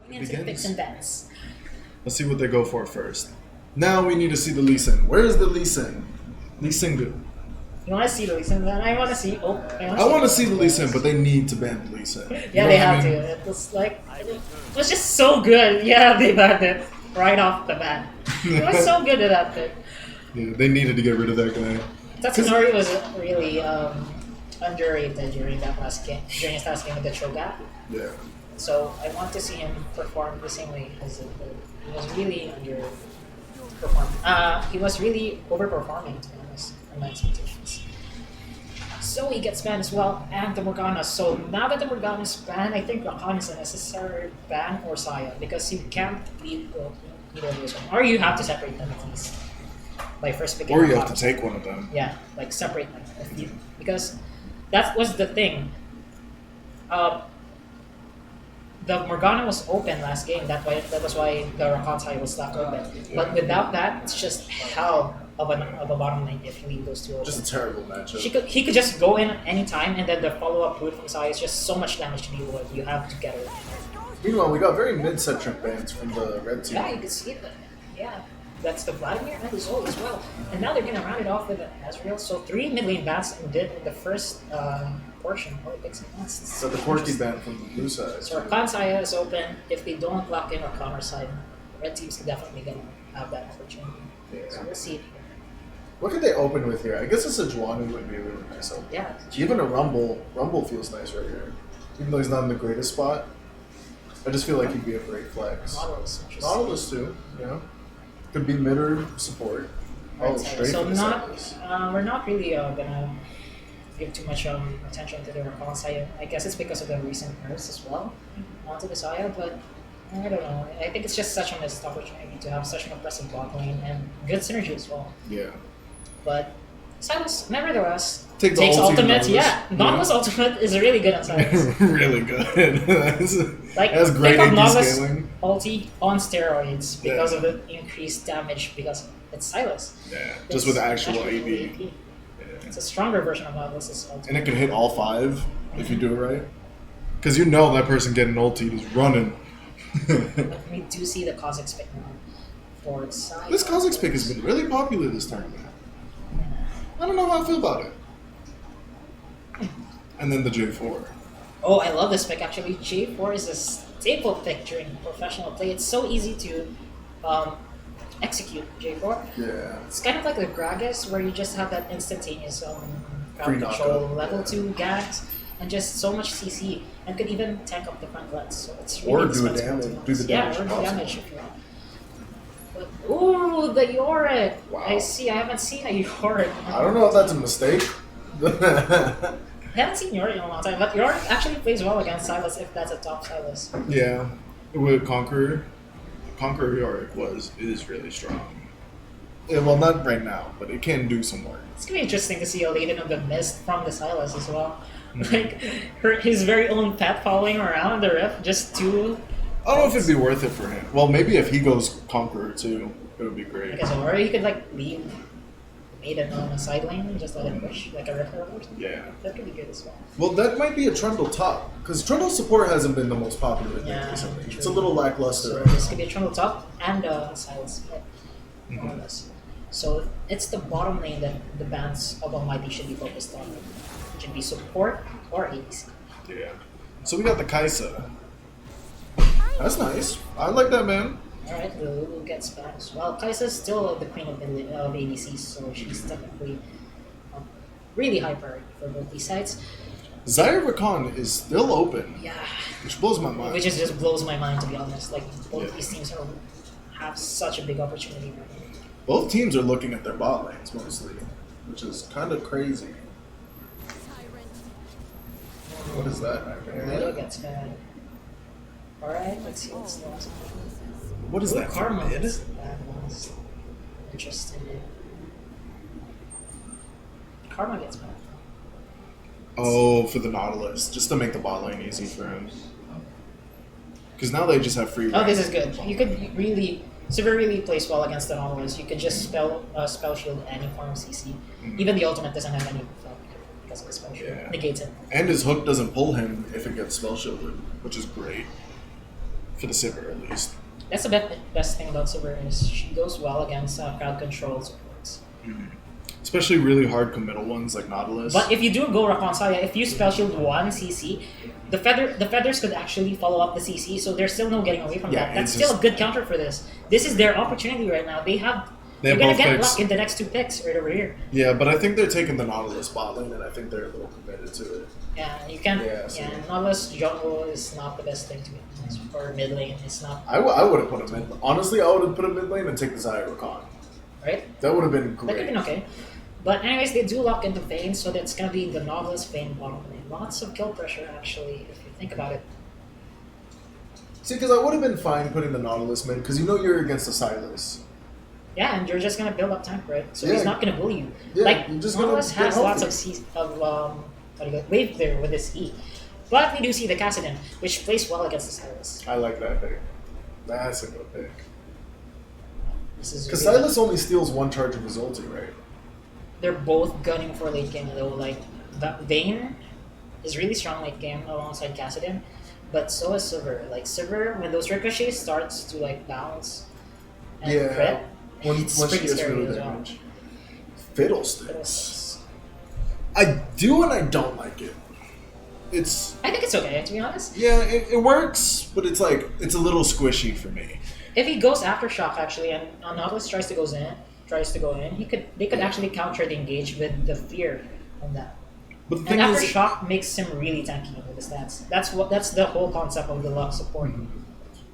Into picks and bets. Let's see what they go for first. Now we need to see the Lee Sin. Where's the Lee Sin? Lee Sin good. You want to see the Lee Sin? Then I want to see. I want to see the Lee Sin, but they need to ban the Lee Sin. Yeah, they have to. It was like it was just so good. Yeah, they banned it right off the bat. It was so good at that bit. Yeah, they needed to get rid of that guy. Tatsunori was really underrated during that last game. During his last game with the Choga. Yeah. So I want to see him perform the same way as he was really underperforming. He was really overperforming, to be honest, in my expectations. So he gets banned as well, and the Morgana. So now that the Morgana is banned, I think Rakan is a necessary ban or Saya, because you can't leave either of those one. Or you have to separate them at least. Like first picking. Or you have to take one of them. Yeah, like separate them. Because that was the thing. The Morgana was open last game. That was why the Rakan side was left open. But without that, it's just hell of a bottom lane if you leave those two open. Just a terrible matchup. He could just go in any time, and then the follow-up boot from Sai is just so much damage to deal with. You have to get it. Meanwhile, we got very mid-section bans from the red team. Yeah, you can see that. Yeah, that's the Vladimir and the Zol as well. And now they're gonna round it off with the Azrael. So 3 mid lane bans in the first portion. Oh, it picks it. So the Quirky ban from the blue side. So Rakan Saya is open. If they don't lock in Rakan or side, red team's definitely gonna have that opportunity. Yeah. So we'll see. What could they open with here? I guess a Sejuani would be a really nice open. Yeah. Even a Rumble. Rumble feels nice right here. Even though he's not in the greatest spot. I just feel like he'd be a great flex. Nautilus too, yeah. Could be mid or support. Right, Straight so for the not sides. we're not really gonna give too much attention to the Rakan Saya. I guess it's because of the recent nerfs as well onto the Saya, but I don't know. I think it's just such a missed opportunity to have such an impressive bot lane and good synergy as well. Yeah. But Silas, nevertheless, Takes ultimate. Yeah, Nautilus ultimate is really good on Silas. Really good. That's great pick up AD Nautilus scaling. ulti on steroids because of the increased damage because it's Silas. Yeah, just with actual AD. Yeah. It's a stronger version of Nautilus' ulti. And it can hit all 5 if you do it right. Because you know that person getting ulti is running. But we do see the Kha'Zix pick now for Silas. This Kha'Zix pick has been really popular this tournament. I don't know how I feel about it. And then the J4. Oh, I love this pick actually. J4 is a staple pick during professional play. It's so easy to execute J4. Yeah. It's kind of like the Gragas where you just have that instantaneous Free crowd control knockup. level 2 gags and just so much CC and could even tank up the front lets. So it's really Or do the indispensable damage. to Do the us. damage. Yeah, or do possible. damage if you want. But, ooh, the Yorick! Wow. I see, I haven't seen a Yorick. I don't know if that's a mistake. I haven't seen Yorick in a long time, but Yorick actually plays well against Silas if that's a top Silas. Yeah. With Conqueror Yorick is really strong. Yeah, well, not right now, but it can do some work. It's gonna be interesting to see a Laden of the Mist from the Silas as well. Like his very own pet following around the ref just to. I don't know if it'd be worth it for him. Well, maybe if he goes Conqueror too, it would be I great. guess, or he could like leave Maiden on a side lane and just let him push like a river or something. Yeah. That could be good as well. Well, that might be a Trundle top, because Trundle support hasn't been the most popular thing Yeah, recently. true. It's a little lackluster. So right this now. could be a Trundle top and Silas pet, more or less. So it's the bottom lane that the bans of Almighty should be focused on. It should be support or ADC. Yeah. So we got the Kaisa. That's nice. I like that, man. Alright, the Lulu gets banned as well. Kaisa's still the queen of ADCs, so she's technically really high priority for both these sides. Zaire Rakan is still open, Yeah, which blows my mind. which just blows my mind to be honest. Like both Yeah. these teams have such a big opportunity right now. Both teams are looking at their bot lanes mostly, which is kind of crazy. What is that? Lulu gets banned. Alright, let's see what's next. What is that? Karma Mid? gets banned. Interesting. Karma gets banned. Oh, for the Nautilus, just to make the bot lane easy for him. Because now they just have free. Oh, this is good. You could really, Sivir really plays well against the Nautilus. You could just spell shield any form of CC. Even the ultimate doesn't have any effect because of the spell shield. Yeah. Negates it. And his hook doesn't pull him if it gets spell shielded, which is great. for the Sivir at least. That's the best thing about Sivir is she goes well against crowd control supports. Especially really hard committal ones like Nautilus. But if you do go Rakan Saya, if you spell shield 1 CC, the feathers could actually follow up the CC, so there's still no getting away from that. That's still a good counter for this. This is their opportunity right now. They're gonna get luck in the next 2 picks right over here. Yeah, but I think they're taking the Nautilus bot lane, and I think they're a little committed to it. Yeah, you can't. Nautilus jungle is not the best thing to be honest. For mid lane, it's not. I would have put him mid. Honestly, I would have put him mid lane and take the Xayah Rakan. Right. That would have been great. That could have been okay. But anyways, they do lock into Vayne, so that's gonna be the Nautilus Vayne bottom lane. Lots of kill pressure actually, if you think about it. See, because I would have been fine putting the Nautilus mid, because you know you're against the Sylas. Yeah, and you're just gonna build up time, right? So he's not gonna bully you. Yeah, like you're just Nautilus gonna has lots of wave clear with his E. But we do see the Kassadin, which plays well against the Sylas. I like that pick. That's a good pick. Because really Sylas only steals 1 charge of his ulti, right? They're both gunning for late game though. Like Vayne is really strong late game alongside Kassadin, but so is Sivir. Like Sivir, when those ricochets starts to like bounce and crit, once she gets really damage. Fiddlesticks. I do and I don't like it. I think it's okay, to be honest. Yeah, it works, but it's like it's a little squishy for me. If he goes Aftershock actually, and Nautilus tries to go in, they could actually counter the engage with the fear on that. But the and thing is, Aftershock makes him really tanky with his stats. That's the whole concept of the luck support.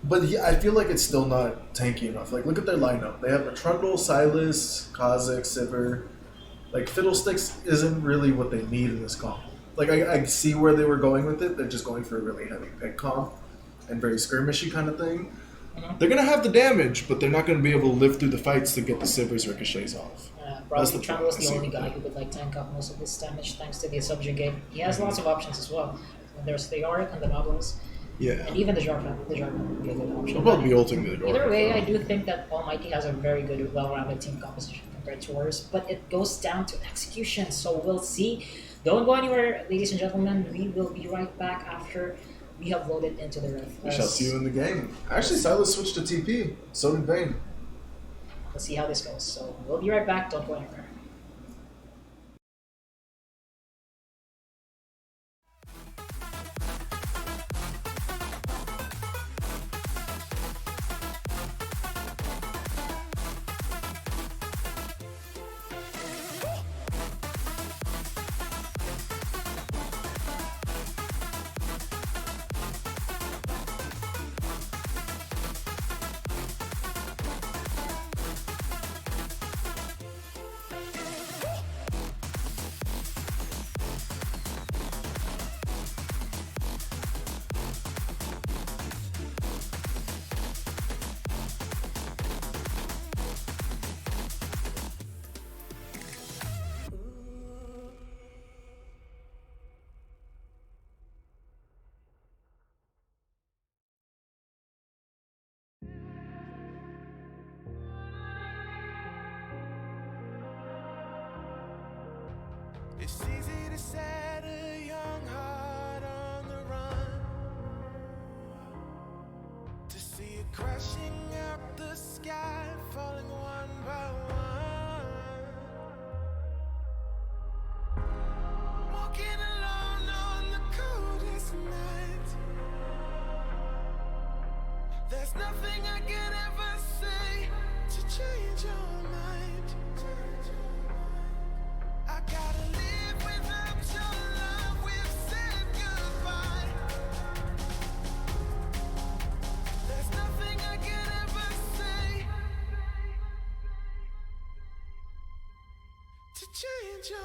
But I feel like it's still not tanky enough. Like, look at their lineup. They have a Trundle, Sylas, Kha'Zix, Sivir. Like, Fiddlesticks isn't really what they need in this comp. Like, I see where they were going with it. They're just going for a really heavy pick comp and very skirmishy kind of thing. They're going to have the damage, but they're not going to be able to live through the fights to get the Sivir's ricochets off. Probably Trundle is the only guy who could like tank up most of this damage thanks to the Subjugate. He has lots of options as well. There's the Yorick and the Nautilus. Yeah. And even the Jarvan. The Jarvan would be a good option. I'll probably be ulting the Either way, I do think that Almighty has a very good, well-rounded team composition compared to ours, but it goes down to execution, so we'll see. Don't go anywhere, ladies and gentlemen. We will be right back after we have loaded into the Rift. We shall see you in the game. Actually, Sylas switched to TP. So did Vayne. Let's see how this goes. So we'll be right back. Don't go anywhere. It's easy to set a young heart on the run, to see it crashing out the sky, falling one by one. Walking alone on the coldest night. There's nothing I can ever say to change your mind. I gotta live without your love, we've said goodbye. There's nothing I can ever say to change your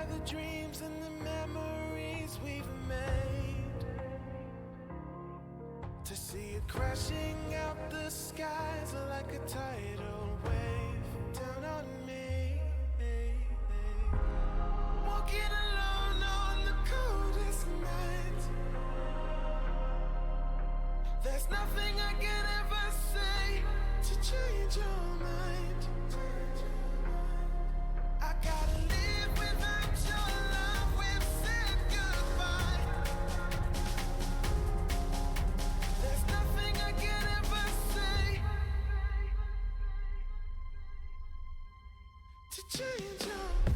by the dreams and the memories we've made. To see it crashing out the skies like a tidal wave down on me. Walking alone on the coldest night. There's nothing I can ever say to change your mind. I gotta live without your love. We've said goodbye. There's nothing I can ever say to change your mind.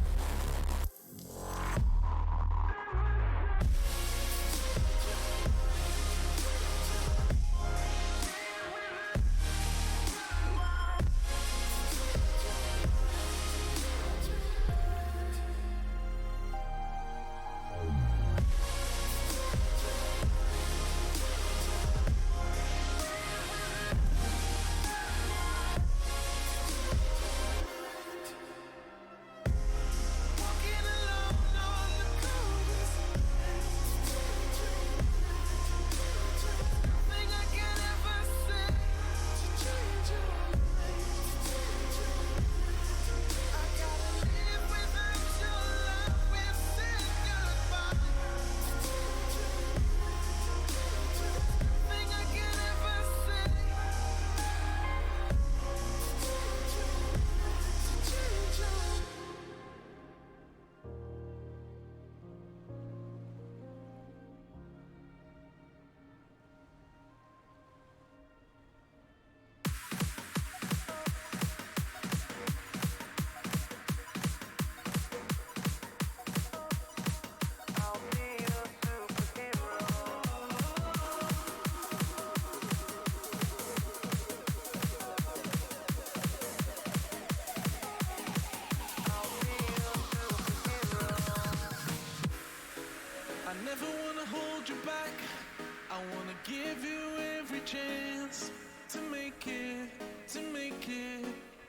Give you every chance to make it, to make it.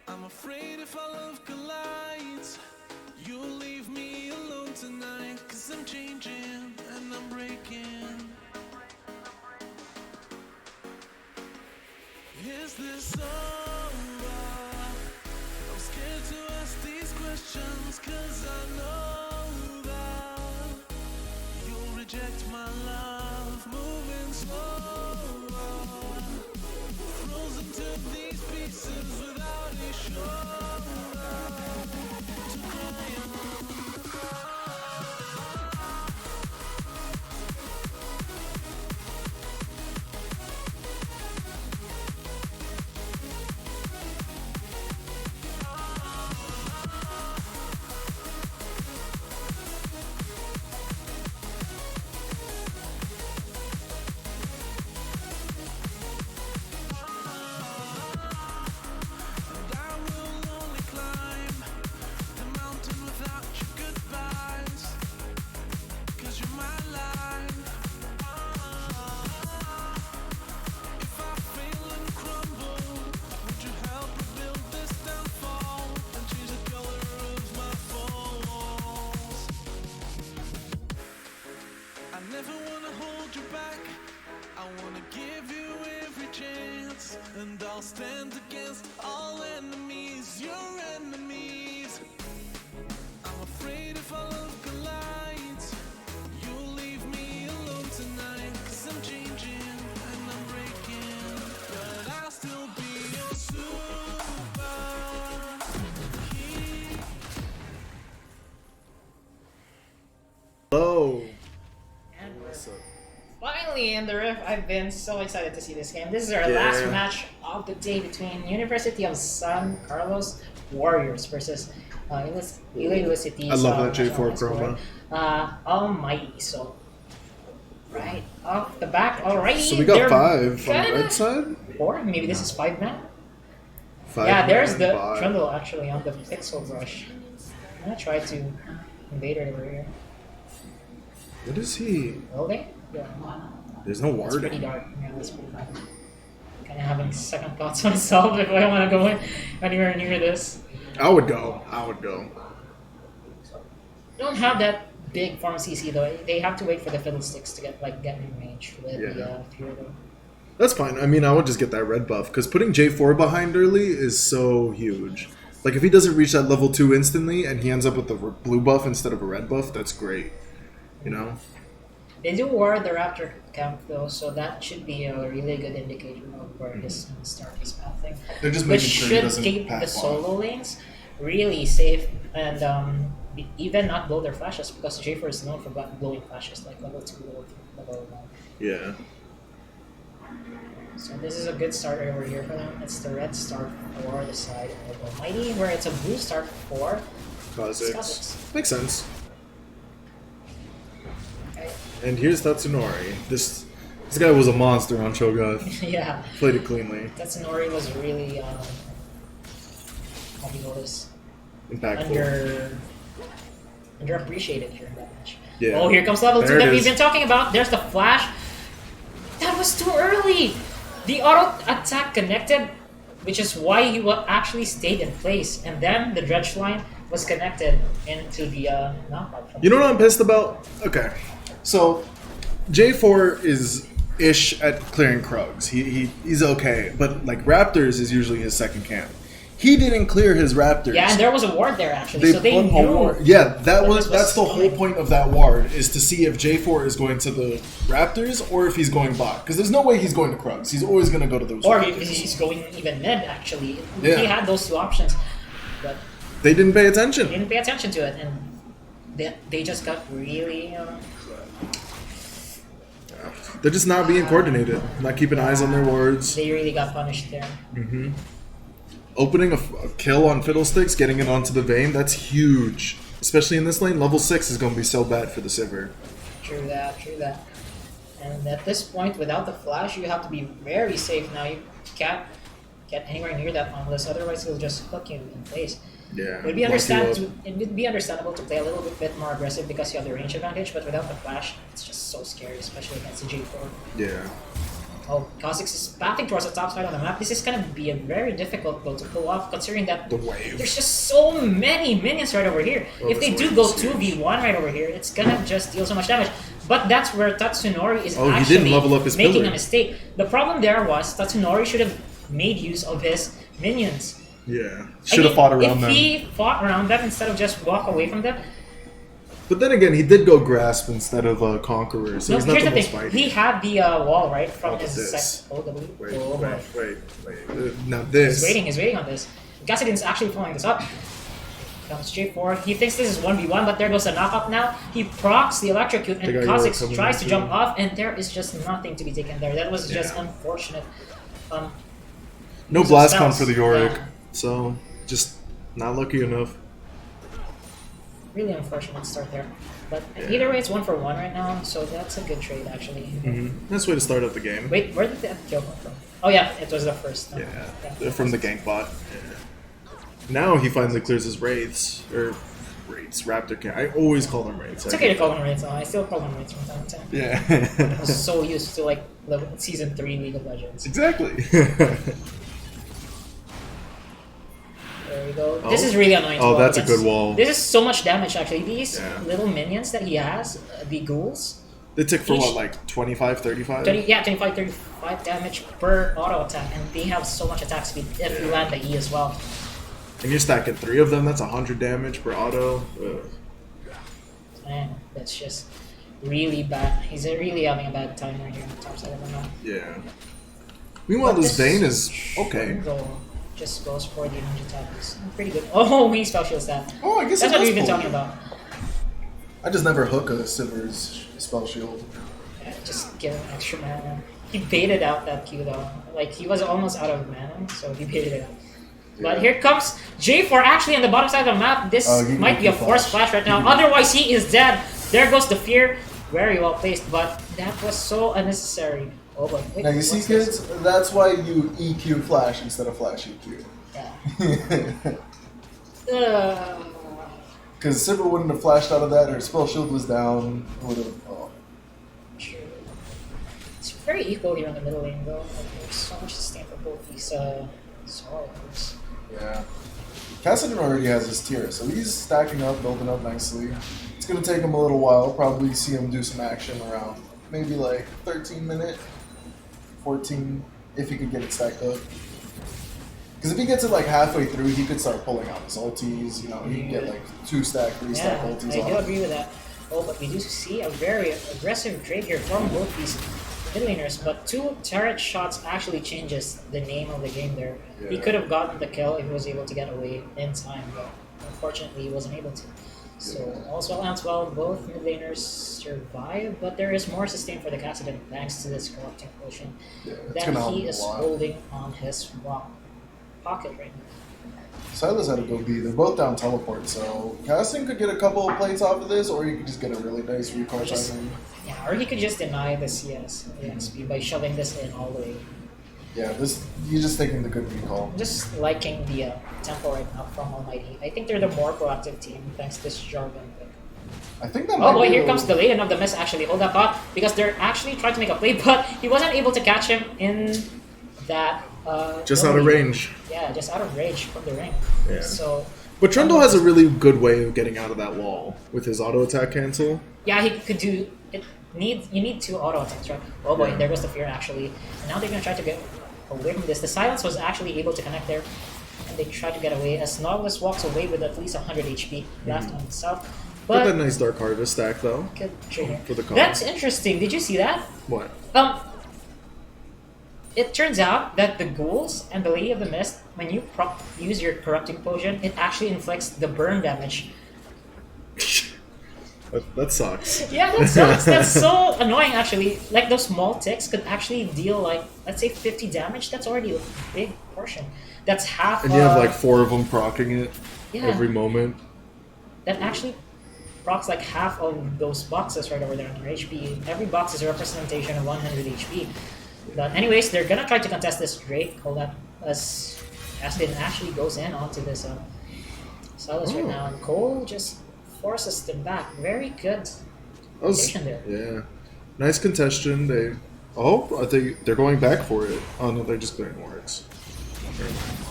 I'm afraid if our love collides, you'll leave me alone tonight. 'Cause I'm changing and I'm breaking. Is this over? I'm scared to ask these questions 'cause I know that you'll reject my love. Moving slower, frozen to these pieces without a shoulder to cry on. And I'll stand against all enemies, your enemies. I'm afraid if our love collides, you'll leave me alone tonight. 'Cause I'm changing and I'm breaking, but I'll still be your super hero. Hello. And What's up? finally in the riff, I've been so excited to see this game. This is our last match of the day between University of San Carlos Warriors versus University. I love that J4 promo. Almighty. So, right off the back, alrighty. So we got 5 on the red side? 4? Maybe this is 5 now? 5 yeah, there's man, the five. trundle actually on the pixel brush. I'm gonna try to invade it over here. What is he? Will they? Yeah. There's no It's pretty word. dark. Yeah, that's pretty dark. Kind of having second thoughts myself if I want to go anywhere near this. I would go. don't have that big farm CC though. They have to wait for the fiddlesticks to get in range with the Fury though. That's fine. I mean, I would just get that red buff because putting J4 behind early is so huge. Like if he doesn't reach that level 2 instantly and he ends up with the blue buff instead of a red buff, that's great. You know. They do ward the Raptor camp though, so that should be a really good indicator of where this start is pathing. They're just Which making sure he should doesn't keep path the bomb. solo lanes really safe and even not blow their flashes because J4 is known for blowing flashes like level 2, level 1. Yeah. So this is a good start over here for them. It's the red start for the side of Almighty, where it's a blue start for Kha'Zix. Makes sense. Okay. And here's Tatsunori. This guy was a monster on Cho'Gath. Yeah. Played it cleanly. Tatsunori was really, how do you call this? Impactful. Underappreciated here in that match. Yeah. Oh, here comes level 2 There it that we've is. been talking about. There's the flash. That was too early! The auto attack connected, which is why he actually stayed in place. And then the dredge line was connected into the knockout. You know what I'm pissed about? Okay. So, J4 is ish at clearing Krugs. He's okay. But, like, Raptors is usually his second camp. He didn't clear his Raptors. Yeah, and there was a ward there actually, They so they put a knew. ward. Yeah, that's the whole coming. point of that ward, is to see if J4 is going to the Raptors or if he's going bot. Because there's no way he's going to Krugs. He's always going to go to those Or Raptors. he's going even mid actually. Yeah. He had those two options, but They didn't pay he attention. didn't pay attention to it, and they just got really. They're just not being coordinated. Not keeping eyes on their wards. They really got punished there. Opening a kill on Fiddlesticks, getting it onto the vein, that's huge. Especially in this lane, level 6 is going to be so bad for the Sivir. True that, true that. And at this point, without the flash, you have to be very safe now. You can't get anywhere near that Nautilus, otherwise he'll just hook you in place. Yeah. It would be understandable to play a little bit more aggressive because you have the range advantage, but without the flash, it's just so scary, especially against the J4. Yeah. Oh, Kha'Zix is pathing towards the top side of the map. This is going to be a very difficult though to pull off, considering that The wave. there's just so many minions right over here. Oh, If they this do wave go is huge. 2v1 right over here, it's gonna just deal so much damage. But that's where Tatsunori is Oh, he actually didn't level up his making pillar. a mistake. The problem there was Tatsunori should have made use of his minions. Yeah. Should have fought around them. If he fought around them instead of just walk away from them. But then again, he did go Grasp instead of Conqueror, so No, he's not here's the the most thing. fighting. He had the wall right from Oh, his this. Oh, boy. Wait. Now this. He's waiting on this. Gassadin's actually following this up. Comes J4. He thinks this is 1v1, but there goes the knockup now. He procs the electrocute, and They got Kha'Zix York tries to coming jump in, off, and there is just nothing to be taken there. That was just Yeah. unfortunate. No use of blast count spells. for the Yorick, Yeah. so just not lucky enough. Really unfortunate start there. But Yeah. either way, it's 1-for-1 right now, so that's a good trade actually. Nice way to start out the game. Wait, where did that kill come from? Oh yeah, it was the first. Yeah, they're from the gank bot. Yeah. Now he finally clears his wraiths, Raptor camp. I always call them wraiths. It's okay to call them raids, though. I still call them raids from time to time. Yeah. I was so used to like season 3 League of Legends. Exactly. There we go. Oh. This is really annoying. to Oh, walk that's a against. good wall. This is so much damage actually. These Yeah. little minions that he has, the ghouls, They tick for Each- what, like 25, 35? 25, 35 damage per auto attack, and they have so much attack speed if you land the E as well. And you're stacking 3 of them, that's 100 damage per auto. Ugh. Man, that's just really bad. He's really having a bad time right here on the top side of the map. Yeah. Meanwhile, But this Vayne is okay. Shingo just goes for the range attack. It's pretty good. Oh, he spell shields that. Oh, I guess That's it what does we've been pull. talking about. I just never hook a Sivir's spell shield. Yeah, just give him extra mana. He baited out that Q though. Like he was almost out of mana, so he baited it out. But Yeah. here comes J4 actually on the bottom side of the map. This Oh, he might be a can forced flash. flash right now. Otherwise, he is dead. There goes the fear. Very well placed, but that was so unnecessary. Oh, but wait, Now you see, what's this? kids, that's why you EQ flash instead of flash EQ. Yeah. Because Sivir wouldn't have flashed out of that, her spell shield was down, would have. Oh. True. It's very equal here in the middle lane, though. Like, there's so much sustain for both these solos. Yeah. Cassidy already has his tier, so he's stacking up, building up nicely. It's gonna take him a little while. Probably see him do some action around maybe like 13 minute, 14 if he could get it stacked up. Because if he gets it like halfway through, he could start pulling out his ultis. You know, he can get like 2 stack, 3 stack ultis. I do agree with that. Oh, but we do see a very aggressive trade here from both these mid laners, but 2 turret shots actually changes the name of the game there. He could have gotten the kill if he was able to get away in time, but unfortunately he wasn't able to. So all's well ends well, both mid laners survive, but there is more sustain for the Kassadin thanks to this corrupting potion that he is holding on his pocket right now. Silas had to go B. They're both down teleport, so Casting could get a couple of plates off of this, or you could just get a really nice recoil shot. Yeah, or he could just deny the CS EXP by shoving this in all the way. Yeah, you're just taking the good recall. I'm just liking the tempo right now from Almighty. I think they're the more proactive team thanks to this Jarvan pick. I think that might boy, be here comes the Laden of the Mist actually. Hold that thought, because they're actually trying to make a play, but he wasn't able to catch him in that... just out of range. Yeah, just out of range from the ring. Yeah. So, but Trundle has a really good way of getting out of that wall with his auto attack cancel. Yeah, he could do it. You need 2 auto attacks, right? Oh boy, there goes the fear actually. And now they're gonna try to get away from this. The silence was actually able to connect there, and they try to get away as Nautilus walks away with at least 100 HP left on himself. Got But that nice Dark Harvest stack though. good trade For the combo. That's interesting. Did you see that? What? It turns out that the ghouls and the Lady of the Mist, when you use your corrupting potion, it actually inflicts the burn damage. That sucks. Yeah, that sucks. That's so annoying actually. Like those small ticks could actually deal like, let's say 50 damage. That's already a big portion. That's half. And you have like 4 of them proccing it every moment. That actually procs like half of those boxes right over there on their HP. Every box is a representation of 100 HP. But anyways, they're gonna try to contest this Drake. Hold up, as Aston actually goes in onto this Silas right now, and Cole just forces them back. Very good position there. Yeah, nice contention. I think they're going back for it. Oh no, they're just clearing wards.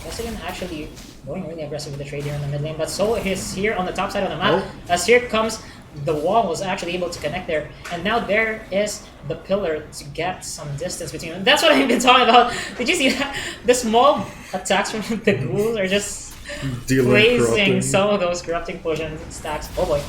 Cassigan actually going really aggressive with the trade here in the mid lane, but so is here on the top side of the map. As here comes, the wall was actually able to connect there, and now there is the pillar to get some distance between them. That's what I've been talking about. Did you see that? The small attacks from the ghouls are just placing some of those corrupting potion stacks. Oh boy,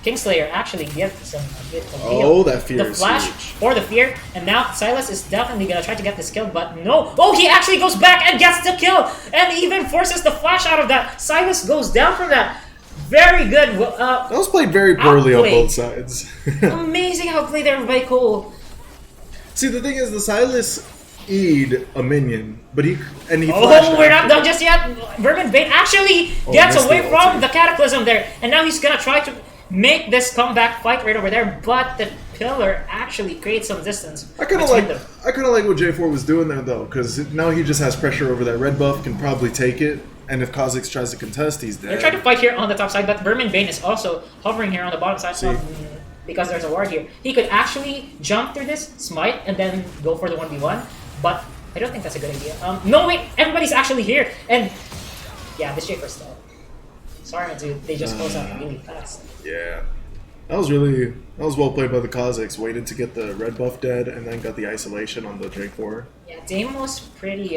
Kingslayer actually gives him a bit of heal. That fear the flash is huge. for the fear, and now Silas is definitely gonna try to get this kill, but no. Oh, he actually goes back and gets the kill, and even forces the flash out of that. Silas goes down from that. Very good. That was played very poorly on both sides. Amazing outplay there by Cole. See, the thing is, the Silas E'd a minion, but he flashed. Oh, we're not done just yet. Vermin Bane actually gets away from the Cataclysm there, and now he's gonna try to make this comeback fight right over there, but the pillar actually creates some distance. I kind of like what J4 was doing there though, because now he just has pressure over that red buff, can probably take it, and if Kha'Zix tries to contest, he's dead. They're trying to fight here on the top side, but Vermin Bane is also hovering here on the bottom side because there's a ward here. He could actually jump through this, smite, and then go for the 1v1, but I don't think that's a good idea. No, wait, everybody's actually here, and yeah, this J4's dead. Sorry, dude, they just close out really fast. Yeah. That was well played by the Kha'Zix. Waited to get the red buff dead, and then got the isolation on the J4. Yeah, Dame was pretty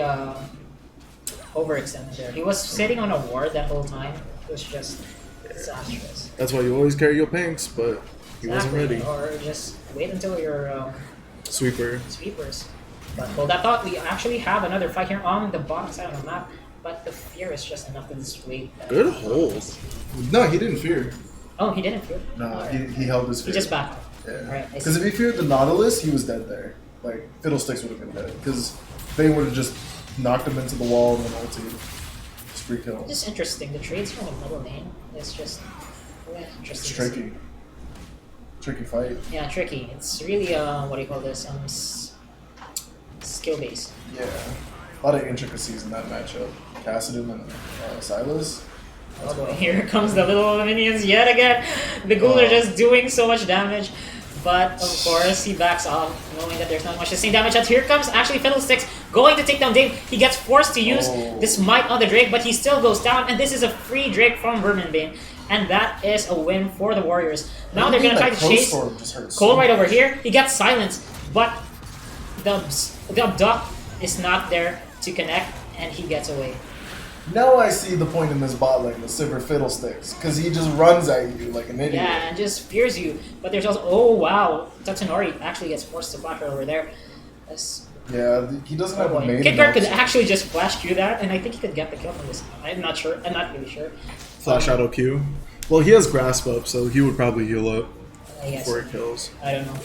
overextended there. He was sitting on a ward that whole time. It was just disastrous. That's why you always carry your pinks, but he wasn't ready. Or just wait until your sweepers. But hold that thought, we actually have another fight here on the bottom side of the map, but the fear is just enough to dissuade that. Good holes. No, he didn't fear. Oh, he didn't fear? No, he held his fear. He just backed up. Yeah. Right, Because if he feared the Nautilus, he was dead there. Like, Fiddlesticks would have been dead. Because they would have just knocked him into the wall and then ulti. Just free kill. It's just interesting. The trades from the middle lane is just interesting. It's tricky. Tricky fight. Yeah, tricky. It's really, what do you call this? Skill based. Yeah. A lot of intricacies in that matchup. Cassidon and Silas. Oh boy, here comes the little minions yet again. The ghouls are just doing so much damage. But of course, he backs off, knowing that there's not much to see damage. And here comes actually Fiddlesticks going to take down Dave. He gets forced to use this might on the Drake, but he still goes down, and this is a free Drake from Vermin Bane. And that is a win for the Warriors. Now they're going to try to chase Cole right over here. He gets silenced, but the Abduct is not there to connect, and he gets away. Now I see the point in this bot lane, the Silver Fiddlesticks, because he just runs at you like an idiot. Yeah, and just fears you. But there's also, oh wow, Tatsunori actually gets forced to flash over there. Yeah, he doesn't have a maiden. KitKat could actually just flash through that, and I think he could get the kill from this. I'm not sure. I'm not really sure. Flash auto Q. Well, he has grasp up, so he would probably heal up before he kills. I don't know.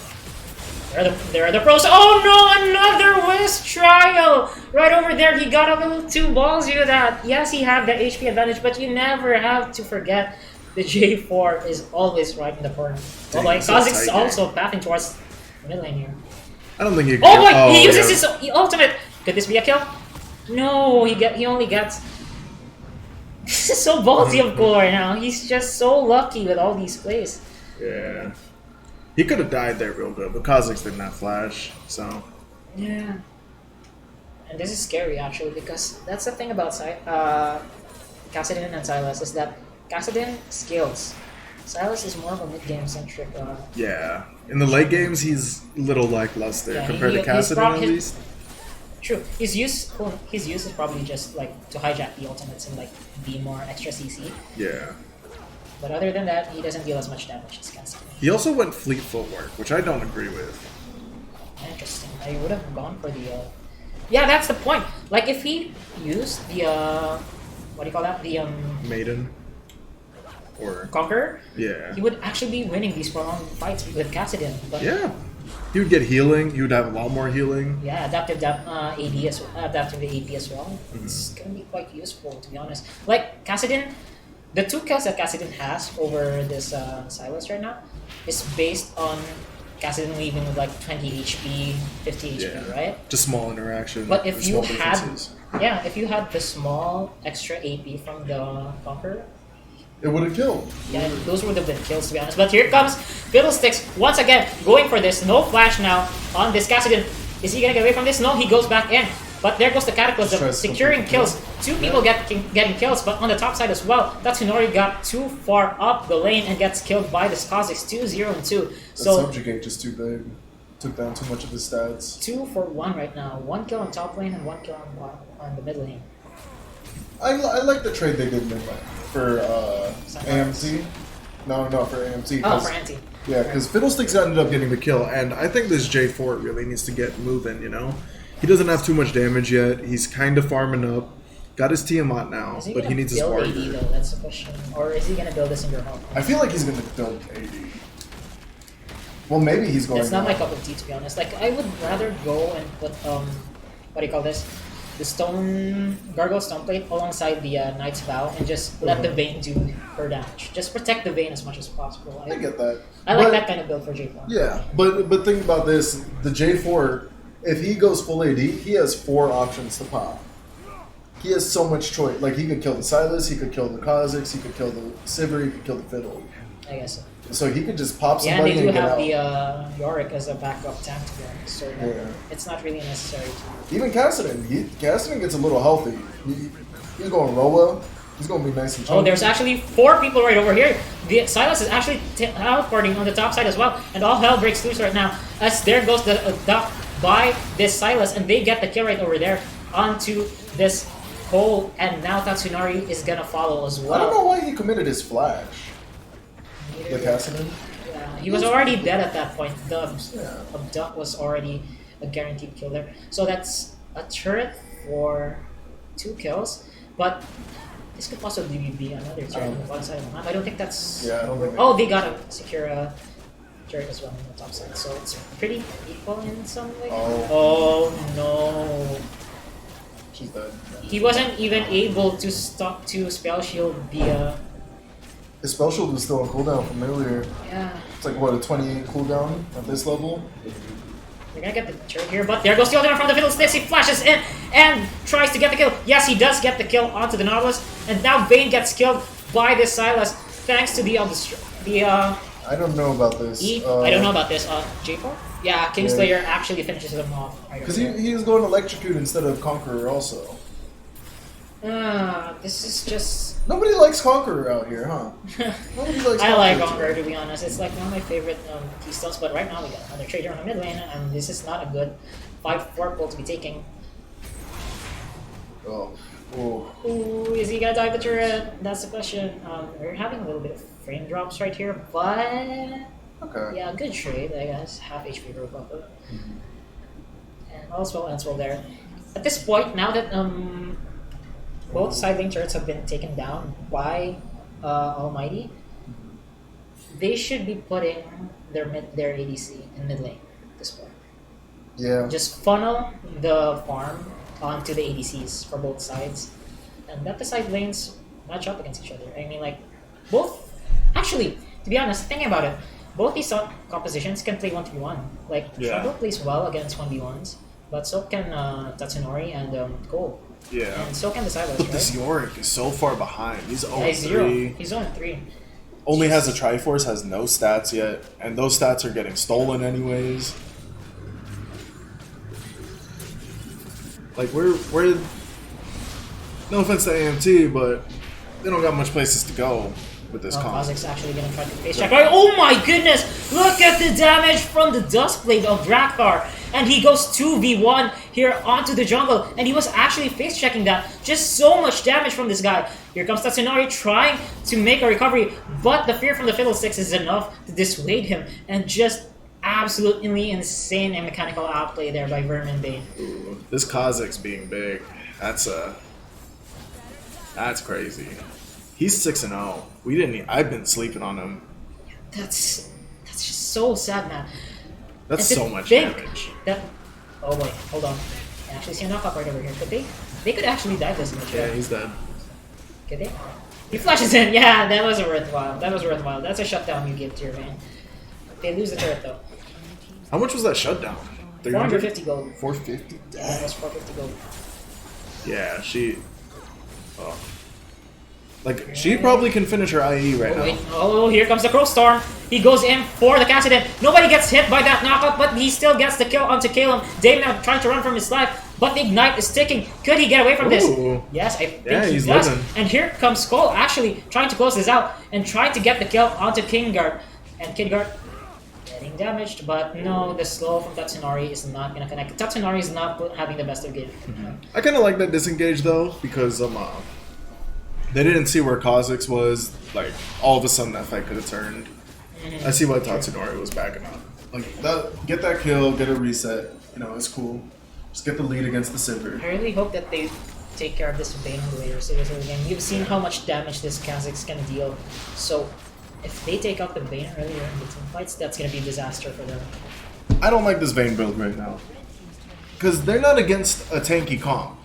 There are the pros. Oh no, another Wisp trial! Right over there, he got a little too ballsy with that. Yes, he had the HP advantage, but you never have to forget the J4 is always right in the corner. Oh boy, Kha'Zix's also pathing towards the mid lane here. I don't think he. Oh boy, he uses his ultimate. Could this be a kill? No, he only gets. This is so ballsy of Cole right now. He's just so lucky with all these plays. Yeah. He could have died there real good, but Kha'Zix didn't have flash, so... Yeah. And this is scary, actually, because that's the thing about Kassadin and Sylas, is that Kassadin skills. Sylas is more of a mid-game centric... yeah. In the late games, he's a little lackluster compared to Kassadin, at least. True. His use is probably just, like, to hijack the ultimates and, like, be more extra CC. Yeah. But other than that, he doesn't deal as much damage as Kassadin. He also went fleet footwork, which I don't agree with. Interesting. I would have gone for the... Yeah, that's the point. Like, if he used the... what do you call that? The... Maiden? Or... Conqueror? Yeah. He would actually be winning these prolonged fights with Kassadin. But yeah. He would get healing. He would have a lot more healing. yeah, adaptive AP as well. It's gonna be quite useful, to be honest. Like, Kassadin... The 2 kills that Kassadin has over this Sylas right now is based on Kassadin leaving with like 20 HP, 50 HP, right? Just small interaction. But if you had, if you had the small extra AP from the Conqueror, it would have killed. Yeah, those would have been kills, to be honest. But here comes Fiddlesticks once again going for this. No flash now on this Kassadin. Is he gonna get away from this? No, he goes back in. But there goes the Cataclysm, securing kills. 2 people getting kills, but on the top side as well, Tatsunori got too far up the lane and gets killed by the Kha'Zix, 2-0 and 2. So that subjugate just too big. Took down too much of his stats. 2 for 1 right now. 1 kill on top lane and 1 kill on the mid lane. I like the trade they did mid lane for AMT. No, for AMT. Oh, for AMT. Yeah, because Fiddlesticks ended up getting the kill, and I think this J4 really needs to get moving, you know? He doesn't have too much damage yet. He's kind of farming up. Got his Tiamat now, but he needs his warrior. AD though, that's the question. Or is he gonna build this in your home? I feel like he's gonna build AD. Well, maybe he's going. It's not my cup of tea, to be honest. Like, I would rather go and put what do you call this? The Gargoyle Stone Plate alongside the Knight's Vow and just let the Vayne do her damage. Just protect the Vayne as much as possible. I get that. I like that kind of build for J4. Yeah, but think about this: the J4. If he goes full AD, he has 4 options to pop. He has so much choice. Like, he could kill the Sylas, he could kill the Kha'Zix, he could kill the Sivir, he could kill the Fiddle. I guess so. So he could just pop Yeah, somebody and they do and have get out. the Yorick as a backup tank, to be honest. So it's not really necessary to... Even Kassadin. Kassadin gets a little healthy. He's going Roa. He's going to be nice and chunky. Oh, there's actually 4 people right over here. The Sylas is actually teleporting on the top side as well. And all hell breaks loose right now. As there goes the duck by this Sylas, and they get the kill right over there onto this hole, and now Tatsunori is gonna follow as well. I don't know why he committed his flash. The Kassadin? Yeah, he was already dead at that point. The Abduct was already a guaranteed kill there. So that's a turret for 2 kills, but this could possibly be another turret on one side of the map. I don't think that's... Yeah, I don't think... Oh, they gotta secure a turret as well on the top side, so it's pretty equal in some way. Oh no. She's dead. He wasn't even able to stop to spell shield the His spell shield was still on cooldown from earlier. Yeah. It's like what, a 28 cooldown at this level? We're gonna get the turret here, but there goes the ultimate from the Fiddlesticks. He flashes in and tries to get the kill. Yes, he does get the kill onto the Nautilus, and now Vayne gets killed by this Sylas thanks to the I don't know about this. I don't know about this. J4? Yeah, Kingslayer actually finishes them off. Because he was going Electrocute instead of Conqueror also. This is just... Nobody likes Conqueror out here, huh? Nobody likes I like Conqueror, Conqueror, to be honest. It's like one of my favorite keystones, but right now we got another trader on the mid lane, and this is not a good 5-4 pull to be taking. Oh. Ooh. Ooh, is he gonna dive the turret? That's the question. We're having a little bit of frame drops right here, but... Okay. Yeah, good trade, I guess. Half HP for Bumper. And also ends well there. At this point, now that both side lane turrets have been taken down by Almighty, they should be putting their ADC in mid lane at this point. Yeah. Just funnel the farm onto the ADCs for both sides, and let the side lanes match up against each other. I mean, like, both... Actually, to be honest, thinking about it, both these compositions can play 1v1. Like, Shadow plays well against 1v1s, but so can Tatsunori and Cole. Yeah. And so can the Silas, But right? this Yorick is so far behind. He's 0-3. He's 0. He's 0-3. Only has a Triforce, has no stats yet, and those stats are getting stolen anyways. Like, we're no offense to AMT, but they don't got much places to go with this comp. Kozik's actually gonna try to face check. Right? Oh my goodness! Look at the damage from the Duskblade of Drakthar! And he goes 2v1 here onto the jungle, and he was actually face checking that. Just so much damage from this guy. Here comes Tatsunori trying to make a recovery, but the fear from the Fiddlesticks is enough to dissuade him, and just absolutely insane and mechanical outplay there by Vermin Bane. Ooh, this Kozik's being big. That's crazy. He's 6-0. We didn't. I've been sleeping on him. That's just so sad, man. That's And to so much think damage. That, oh boy, hold on. I actually see a knockup right over here. Could they? They could actually dive this much. Yeah, he's dead. Could they? He flashes in. Yeah, that was worthwhile. That was worthwhile. That's a shutdown you give to your man. They lose the turret though. How much was that shutdown? 450 gold. 450. Yeah, that was 450 gold. Yeah, she. Oh. Like, she probably can finish her IE right now. Wait. Oh, here comes the Crow Storm. He goes in for the Cassidon. Nobody gets hit by that knockup, but he still gets the kill onto Caleb. Dave now trying to run from his life, but the Ignite is ticking. Could he get away from this? Yes, I think he he's does. living. And here comes Skull actually trying to close this out and trying to get the kill onto Kingguard. And Kingguard getting damaged, but no, the slow from Tatsunori is not going to connect. Tatsunori is not having the best of game. I kind of like that disengage though, because they didn't see where Kha'Zix was. Like, all of a sudden that fight could have turned. I see why Tatsunori was backing up. Like, get that kill, get a reset. You know, it's cool. Just get the lead against the Sivir. I really hope that they take care of this Bane in the later stages of the game. You've seen how much damage this Kha'Zix can deal. So, if they take out the Bane earlier in the team fights, that's going to be a disaster for them. I don't like this Vayne build right now. Because they're not against a tanky comp.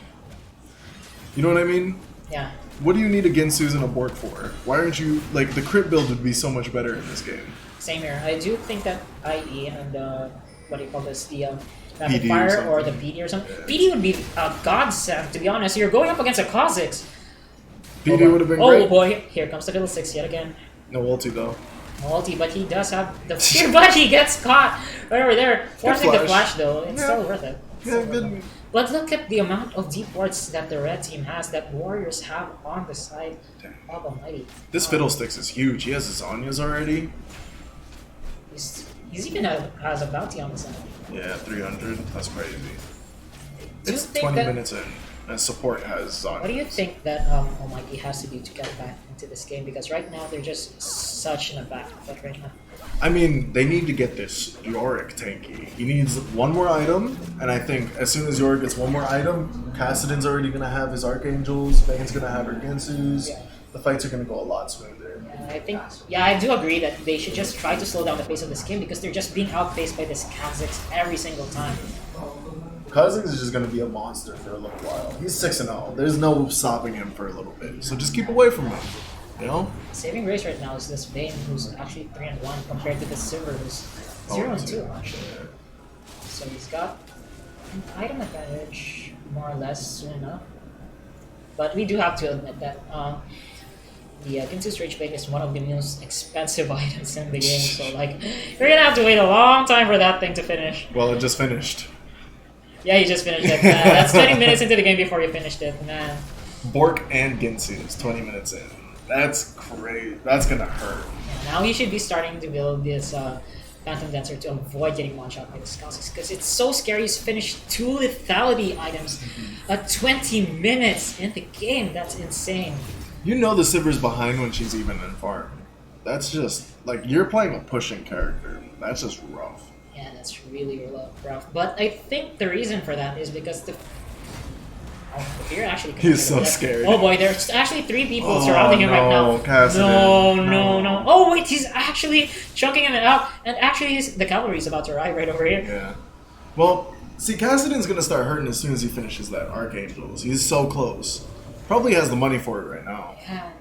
You know what I mean? Yeah. What do you need a Ginsu's and a Bork for? Why aren't you... Like, the crit build would be so much better in this game. Same here. I do think that IE and what do you call this? The Rapid PD or Fire something. or the PD or something. PD would be a godsend, to be honest. You're going up against a Kha'Zix. PD would have been Oh great. boy, here comes the Fiddlesticks yet again. No ulti though. No ulti, but he does have the fear, but he gets caught right over there. Forcing the flash. flash though, it's Yeah. still worth it. Yeah, good. But look at the amount of deep wards that the red team has, that Warriors have on the side of Almighty. This Fiddlesticks is huge. He has his Zhonya's already. He's even has a bounty on the side. Yeah, 300. That's crazy. Do you It's think 20 that- minutes in, and support has Zhonya. What do you think that Almighty has to do to get back into this game? Because right now they're just such in a back foot right now. I mean, they need to get this Yorick tanky. He needs one more item, and I think as soon as Yorick gets one more item, Cassidon's already going to have his Archangels, Vayne's going to have her Ginsu's. Yeah. The fights are going to go a lot smoother. I think, yeah, I do agree that they should just try to slow down the pace of this game because they're just being outpaced by this Kha'Zix every single time. Kha'Zix is just going to be a monster for a little while. He's 6-0. There's no stopping him for a little bit. So just keep away from him, you know? Saving grace right now is this Bane who's actually 3-1 compared to the Silver who's 0-2 actually. So he's got an item advantage more or less soon enough. But we do have to admit that the Ginsu's Rage Blade is one of the most expensive items in the game, so like you're gonna have to wait a long time for that thing to finish. Well, it just finished. Yeah, you just finished it. That's 20 minutes into the game before you finished it, man. Bork and Ginsu is 20 minutes in. That's great. That's gonna hurt. Yeah, now you should be starting to build this Phantom Dancer to avoid getting one-shot by the Scouts, because it's so scary. You finish 2 lethality items at 20 minutes in the game. That's insane. You know the Sivir's behind when she's even in farm. That's just, like, you're playing a pushing character. That's just rough. Yeah, that's really rough. But I think the reason for that is because the fear actually. He's so scared. Oh boy, there's actually 3 people surrounding him right now. Cassidy. No. Oh wait, he's actually chunking him out, and actually the cavalry's about to arrive right over here. Yeah. Well, see, Cassidon's gonna start hurting as soon as he finishes that Archangels. He's so close. Probably has the money for it right now. Yeah.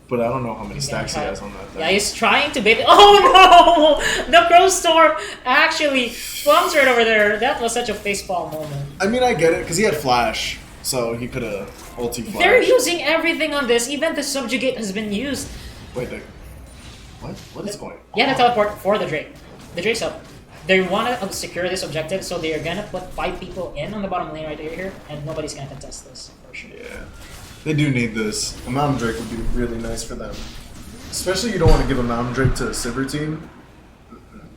But I don't know how many stacks he has on that thing. Yeah, he's trying to bait. Oh no! The Crow Storm actually bumps right over there. That was such a facepalm moment. I mean, I get it, because he had Flash, so he could have ulti Flash. They're using everything on this. Even the Subjugate has been used. Wait, what? What is going on? Yeah, the teleport for the Drake. The Drake's up. They want to secure this objective, so they're going to put 5 people in on the bottom lane right here, and nobody's going to contest this, for sure. Yeah. They do need this. A Mountain Drake would be really nice for them. Especially you don't want to give a Mountain Drake to a Sivir team.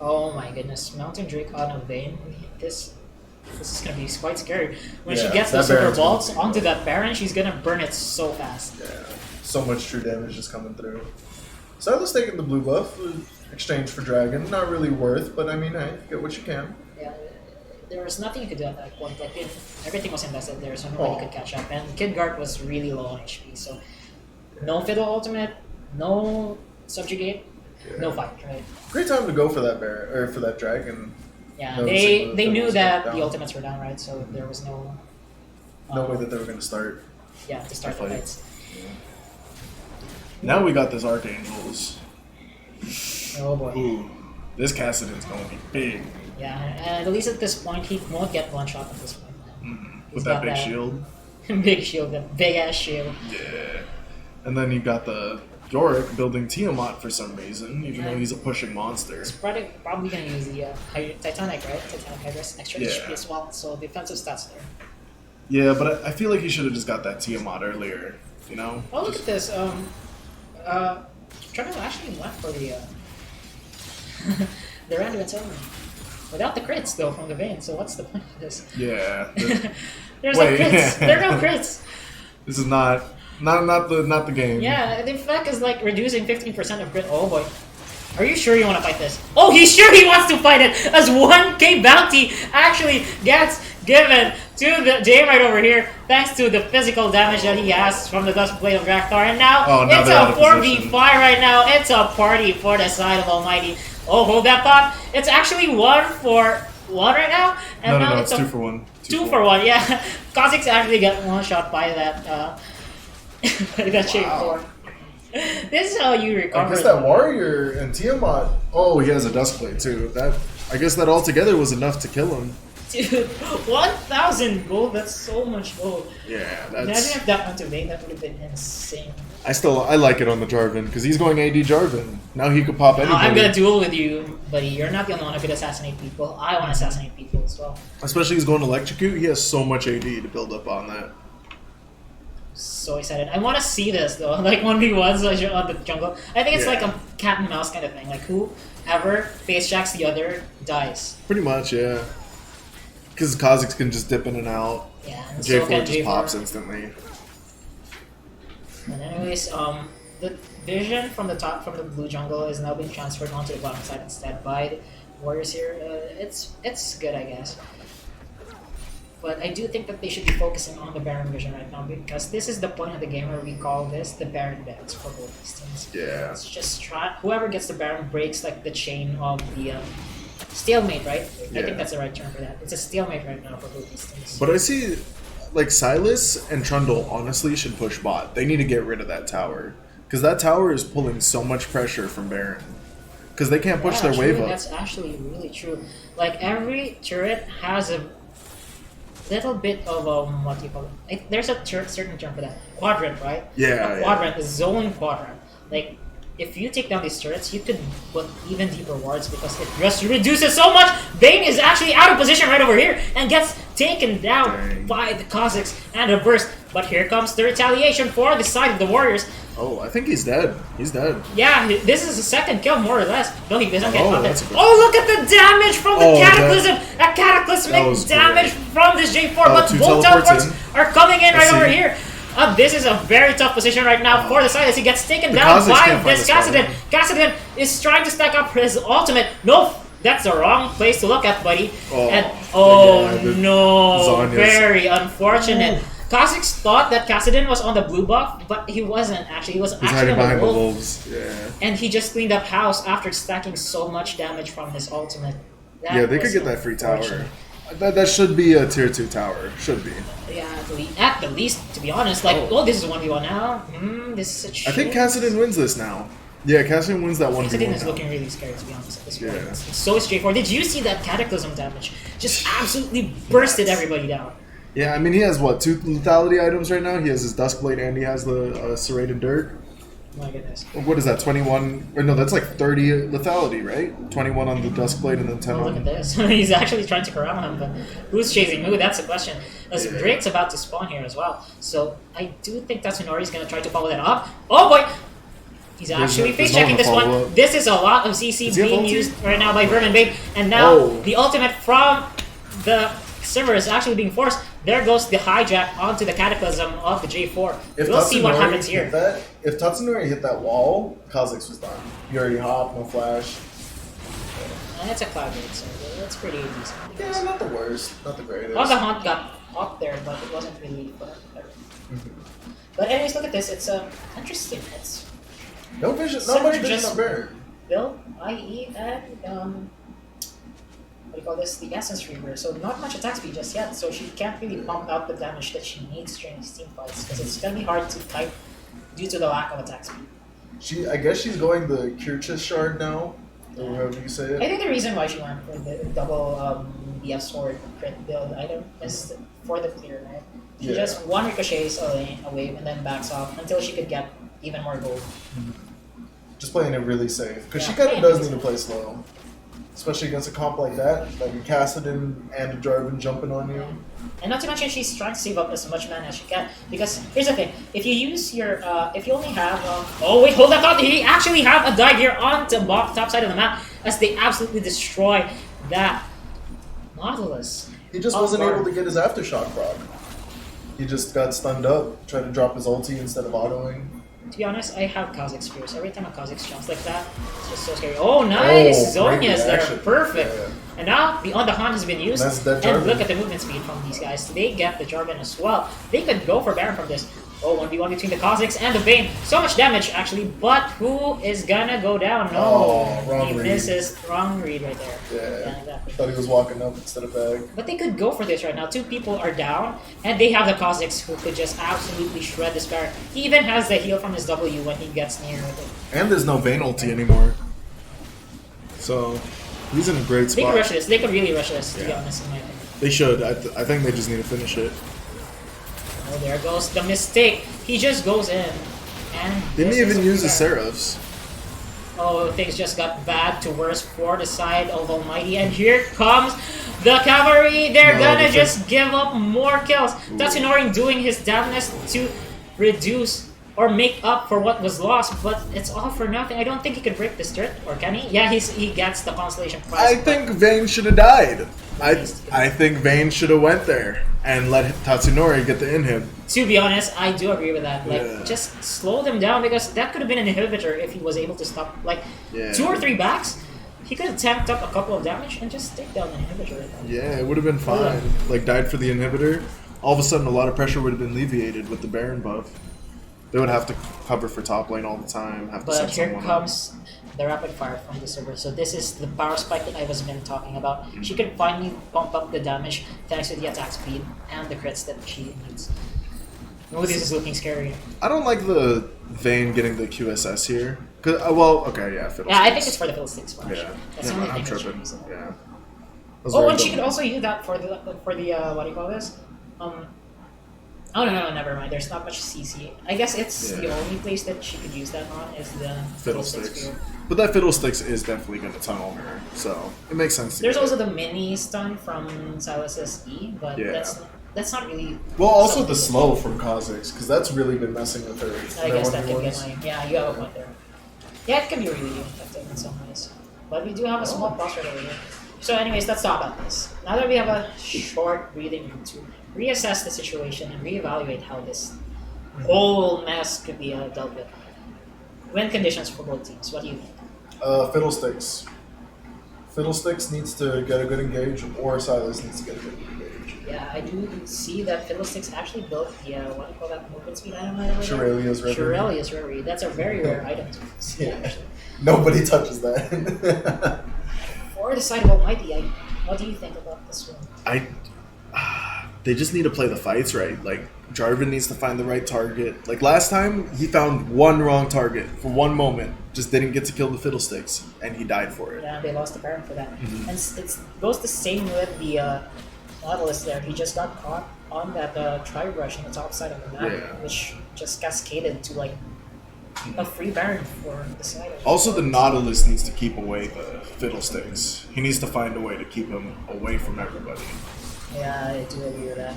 Oh my goodness. Mountain Drake on a Vayne. This is going to be quite scary. When she Yeah, gets the that Super Baron's Bolts gonna be onto rough. that Baron, she's going to burn it so fast. Yeah, so much true damage is coming through. Silas taking the blue buff, exchange for Dragon. Not really worth, but I mean, hey, get what you can. Yeah, there was nothing you could do at that point. Like, everything was invested there, so nobody could catch up. And Kidgard was really low on HP, so no Fiddle Ultimate, no Subjugate, no fight, right? Great time to go for that bear or for that Dragon. Yeah, No they signal knew was that down. the ultimates were down, right? So there was no No way that they were going to start. yeah to start the Fight. fights. Now we got this Archangels. Oh boy. Ooh, this Cassidon's going to be big. Yeah, and at least at this point, he won't get one shot at this point. With He's that got big shield. Big shield, that big ass shield. Yeah. And then you got the Yorick building Tiamat for some reason, even though he's a pushing monster. He's probably gonna use the Titanic, right? Titanic Hydras, extra Yeah. HP as well, so defensive stats there. Yeah, but I feel like he should have just got that Tiamat earlier, you know? Oh, look at this. Trevor actually went for the the random attainment. Without the crits, though, from the Vayne, so what's the point of this? Yeah. There's Wait. no crits. There are no crits. This is not the game. Yeah, the effect is like reducing 15% of crit. Oh boy. Are you sure you want to fight this? Oh, he's sure he wants to fight it, as 1k bounty actually gets given to the J right over here, thanks to the physical damage that he has from the Dust Blade of Drakthar. And now, now it's they're out a of 4v5 position. right now. It's a party for the side of Almighty. Oh, hold that thought. It's actually 1-for-1 right now. And now No, it's 2 for 1. 2 for 1, yeah. Kha'Zix actually got one shot by that by that shape 4. This is how you I recover. guess that Warrior and Tiamat. Oh, he has a Duskblade too. I guess that altogether was enough to kill him. Dude, 1,000 gold, that's so much gold. Yeah, Imagine if that went to Vayne, that would have been insane. I like it on the Jarvan because he's going AD Jarvan. Now he could pop Now, anybody. I'm gonna duel with you, buddy. You're not the only one who could assassinate people. I want to assassinate people as well. Especially he's going Electrocute. He has so much AD to build up on that. So excited. I want to see this though, like 1v1s on the jungle. I think it's Yeah. like a cat and mouse kind of thing. Like whoever face jacks the other dies. Pretty much, yeah. Because Kha'Zix can just dip in and out. Yeah, and so J4 can just J4. pops instantly. And anyways, the vision from the top, from the blue jungle, is now being transferred onto the bottom side instead by the warriors here. It's good, I guess. But I do think that they should be focusing on the Baron vision right now, because this is the point of the game where we call this the Baron dance for both these teams. Yeah. It's just whoever gets the Baron breaks like the chain of the stalemate, right? I Yeah. think that's the right term for that. It's a stalemate right now for both these teams. But I see, like, Silas and Trundle honestly should push bot. They need to get rid of that tower. Because that tower is pulling so much pressure from Baron. Because they can't push their true, wave up. That's actually really true. Like every turret has a little bit of what do you call it? There's a certain term for that. Quadrant, right? Yeah, A quadrant, a zone quadrant. Like, if you take down these turrets, you could put even deeper wards because it just reduces so much. Bane is actually out of position right over here and gets taken down by the Cossacks and a burst. But here comes the retaliation for the side of the Warriors. Oh, I think he's dead. He's dead. Yeah, this is a second kill more or less. No, he doesn't get caught. That's a good- Oh, look at the damage from the Cataclysm! A cataclysmic was damage from this J4, but two both teleports teleports are coming in right see. over here. This is a very tough position right now for the side as he gets taken down Cossacks by can't find this the spot. Kassadin. Kassadin is trying to stack up his ultimate. No, that's the wrong place to look at, buddy. Oh, And the no, Zonya's- very unfortunate. Cossacks thought that Kassadin was on the blue buff, but he wasn't actually. He was He's actually hiding on the behind the wolf. wolves. Yeah. And he just cleaned up house after stacking so much damage from his ultimate. That Yeah, they could was get that free tower. unfortunate. That should be a tier 2 tower. Should be. Yeah, at the least, to be honest. Like, oh, this is 1v1 now. This is a I think shit. Kassadin wins this now. Yeah, Kassadin wins that 1v1 Kassadin is now. looking really scary, to be honest, at this point. Yeah. So is J4. Did you see that Cataclysm damage? Just absolutely bursted everybody down. Yeah, I mean, he has, what, 2 lethality items right now? He has his Duskblade and he has the Serrated Dirt. My goodness. What is that, 21? Or no, that's like 30 lethality, right? 21 on the Duskblade and then 10 Oh, look at on... this. He's actually trying to corral him, but who's chasing who? That's the question. As Drake's about to spawn here as well. So I do think Tatsunori is going to try to follow that up. Oh boy! He's actually there's face no checking one to this one. follow up. This is a lot of CC Does he have being ulti? used right now by Vermin Babe. And now Oh. the ultimate from the server is actually being forced. There goes the hijack onto the Cataclysm of the J4. We'll see what happens here. If Tatsunori hit that wall, Kha'Zix was done. You already hop, no flash. And it's a cloud raid, so that's pretty decent. Yeah, not the worst, not the greatest. Well, the Hunt got up there, but it wasn't really fun. But anyways, look at this. It's interesting. It's No vision, not Summer much vision just- on Baron. built, IE, and what do you call this? The Essence Reaver. So not much attack speed just yet. So she can't really pump out the damage that she needs during these team fights because it's gonna be hard to type due to the lack of attack speed. I guess she's going the Kirchis shard now, or however you say I it. think the reason why she went for the double BF sword crit build item is for the clear, right? She Yeah. just one ricochets away and then backs off until she could get even more gold. Just playing it really safe. Because she Yeah. kind of does need to play slow. Especially against a comp like that, like a Kassadin and a Jarvan jumping on you. And not to mention, she's trying to save up as much mana as she can. Because here's the thing: if you use your, if you only have, oh wait, hold that thought. He actually have a dive here on the top side of the map as they absolutely destroy that Nautilus. He just Oh, wasn't Lord. able to get his aftershock proc. He just got stunned up, tried to drop his ulti instead of autoing. To be honest, I have Kha'Zix fears. Every time a Kha'Zix jumps like that, it's just so scary. Oh, nice! Oh, great Zonya's there, reaction. perfect. Yeah. And now, the On the Hunt has been used. That's that And Jarvan. look at the movement speed from these guys. They get the Jarvan as well. They could go for Baron from this. Oh, 1v1 between the Kha'Zix and the Bane. So much damage, actually. But who is gonna go down? No. Oh, wrong he read. misses. Wrong read right there. Yeah. exactly. Thought he was walking up instead of back. But they could go for this right now. 2 people are down, and they have the Kha'Zix who could just absolutely shred this Baron. He even has the heal from his W when he gets near with it. And there's no Vayne ulti anymore. So, he's in a great They could spot. rush this. They could really rush this, to be Yeah. honest, in my opinion. They should. I think they just need to finish it. Oh, there goes the mistake. He just goes in. And Didn't this he is even a use the fair. Seraphs? Oh, things just got bad to worse for the side of Almighty. And here comes the cavalry. They're No, gonna the just give up more kills. Tatsunori doing his damnness to reduce or make up for what was lost, but it's all for nothing. I don't think he could break this turret, or can he? Yeah, he gets the constellation prize. I think Vayne should have died. I think Vayne should have went there and let Tatsunori get the inhib. To be honest, I do agree with that. Like, Yeah. just slow them down because that could have been an inhibitor if he was able to stop. Like, Yeah. 2 or 3 backs, he could have tanked up a couple of damage and just take down the inhibitor. Yeah, it would have been fine. Like, died for the inhibitor. All of a sudden, a lot of pressure would have been alleviated with the Baron buff. They would have to cover for top lane all the time. Have to But set here someone comes the rapid fire from the server. So this is the power spike that I was been talking about. She can finally pump up the damage thanks to the attack speed and the crits that she needs. Oh, this is looking scary. up. I don't like the Vayne getting the QSS here. 'Cause, well, okay, yeah, Fiddlesticks. Yeah, I think it's for the Fiddlesticks splash. Yeah, That's the yeah, only I'm thing that tripping. she needs. Yeah. was Oh, very and she dumb. could also use that for the what do you call this? Oh no, never mind. There's not much CC. I guess it's the Yeah. only place that she could use that on is the Fiddlesticks. field. But that Fiddlesticks is definitely going to tunnel her, so it makes sense. To There's get also it. the mini stun from Silas's E, but Yeah. that's not really. Well, also something the to- slow from Kha'Zix, because that's really been messing with her. I guess that could get 1v1s. annoying. Yeah, you have a point there. Yeah, it can be really effective in some ways. But we do have a small boss right over here. So anyways, let's talk about this. Now that we have a short breathing room to reassess the situation and reevaluate how this whole mess could be dealt with. Win conditions for both teams. What do you think? Fiddlesticks. Fiddlesticks needs to get a good engage, or Silas needs to get a good engage. Yeah, I do see that Fiddlesticks actually built the, what do you call that movement speed item right over there? Shirelia's Reverie. Shirelia's Reverie. That's a very rare item to see, Yeah. actually. Nobody touches that. For the side of Almighty, what do you think about this one? They just need to play the fights right. Like, Jarvan needs to find the right target. Like, last time, he found one wrong target for one moment. Just didn't get to kill the Fiddlesticks, and he died for it. Yeah, they lost the parent for that. Mm-hmm. And it goes the same with the Nautilus there. He just got caught on that tri-brush on the top side of the map, Yeah. which just cascaded to like a free baron for the side. Also, the Nautilus needs to keep away the Fiddlesticks. He needs to find a way to keep him away from everybody. Yeah, I do agree with that.